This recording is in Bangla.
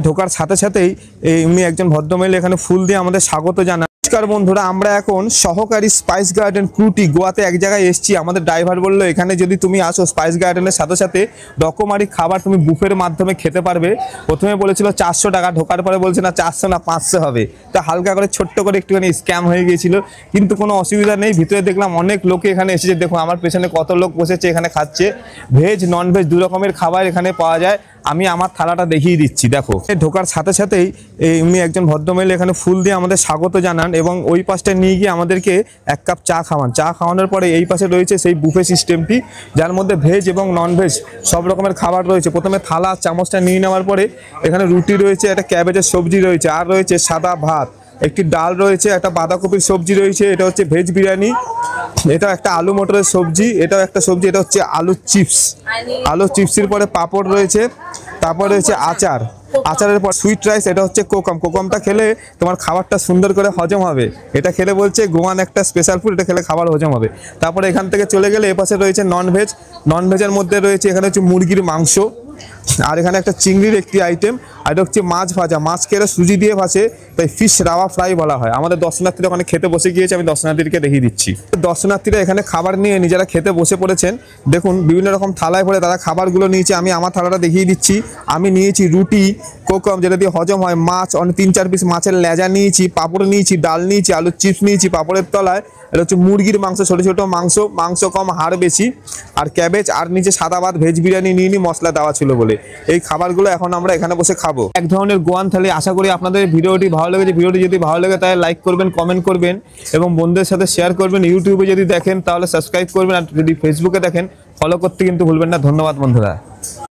ঢোকার সাথে সাথেই এমনি একজন ভদ্রমহিলা এখানে ফুল দিয়ে আমাদের স্বাগত জানান। নমস্কার বন্ধুরা, আমরা এখন সহকারী স্পাইস গার্ডেন ক্রুটি গোয়াতে এক জায়গায় এসেছি। আমাদের ড্রাইভার বললো এখানে যদি তুমি আসো স্পাইস গার্ডেনের সাথে সাথে রকমারি খাবার তুমি বুফের মাধ্যমে খেতে পারবে। প্রথমে বলেছিল 400 টাকা, ঢোকার পরে বলছে না 400 না 500 হবে। তা হালকা করে ছোট্ট করে একটুখানি স্ক্যাম হয়ে গিয়েছিল, কিন্তু কোনো অসুবিধা নেই। ভিতরে দেখলাম অনেক লোকে এখানে এসেছে, দেখো আমার পেছনে কত লোক বসেছে এখানে খাচ্ছে। ভেজ নন ভেজ দু রকমের খাবার এখানে পাওয়া যায়। আমি আমার থালাটা দেখিয়ে দিচ্ছি। দেখো ঢোকার সাথে সাথেই এমনি একজন ভদ্রমহিলা এখানে ফুল দিয়ে আমাদের স্বাগত জানান এবং ওই পাশটা নিয়ে গিয়ে আমাদেরকে এক কাপ চা খাওয়ান। চা খাওয়ানোর পরে এই পাশে রয়েছে সেই বুফে সিস্টেমটি, যার মধ্যে ভেজ এবং নন ভেজ সব রকমের খাবার রয়েছে। প্রথমে থালা চামচটা নিয়ে নেওয়ার পরে এখানে রুটি রয়েছে, একটা ক্যাবেজের সবজি রয়েছে, আর রয়েছে সাদা ভাত, একটি ডাল রয়েছে, একটা বাঁধাকপির সবজি রয়েছে, এটা হচ্ছে ভেজ বিরিয়ানি, এটা একটা আলু মটরের সবজি, এটাও একটা সবজি, এটা হচ্ছে আলুর চিপস। আলুর চিপসের পরে পাঁপড় রয়েছে, তারপর রয়েছে আচার, আচারের পর সুইট রাইস, এটা হচ্ছে কোকম। কোকমটা খেলে তোমার খাবারটা সুন্দর করে হজম হবে। এটা খেলে বলছে গোয়ান একটা স্পেশাল ফুড, এটা খেলে খাবার হজম হবে। তারপরে এখান থেকে চলে গেলে এপাশে রয়েছে নন ভেজ। নন ভেজের মধ্যে রয়েছে এখানে হচ্ছে মুরগির মাংস, আর এখানে একটা চিংড়ির একটি আইটেম, আর এটা হচ্ছে মাছ ভাজা। মাছ কেটে সুজি দিয়ে ভাজে, তাই ফিশ রাওয়া ফ্রাই বলা হয়। আমাদের দর্শনার্থীরা ওখানে খেতে বসে গিয়েছে, আমি দর্শনার্থীদেরকে দেখিয়ে দিচ্ছি। দর্শনার্থীরা এখানে খাবার নিয়ে নিজেরা খেতে বসে পড়েছেন। দেখুন বিভিন্ন রকম থালায় ভরে তারা খাবারগুলো নিয়েছে। আমি আমার থালাটা দেখিয়ে দিচ্ছি। আমি নিয়েছি রুটি কোকম, যেটা দিয়ে হজম হয়, মাছ 3-4 পিস মাছের লেজা নিয়েছি, পাঁপড় নিয়েছি, ডাল নিয়েছি, আলুর চিপস নিয়েছি, পাঁপড়ের তলায় এটা হচ্ছে মুরগির মাংস, ছোটো ছোটো মাংস, মাংস কম হাড় বেশি, আর ক্যাবেজ, আর নিচে সাদা ভাত, ভেজ বিরিয়ানি নিয়ে মশলা দেওয়া ছিল বলে। এই খাবারগুলো এখন আমরা এখানে বসে খাবো। এক ধরনের গোয়ান থালি। আশা করি আপনাদের ভিডিওটি ভালো লেগেছে। ভিডিওটি যদি ভালো লাগে তাহলে লাইক করবেন, কমেন্ট করবেন এবং বন্ধুদের সাথে শেয়ার করবেন। ইউটিউবে যদি দেখেন তাহলে সাবস্ক্রাইব করবেন, আর যদি ফেসবুকে দেখেন ফলো করতে কিন্তু ভুলবেন না। ধন্যবাদ বন্ধুরা।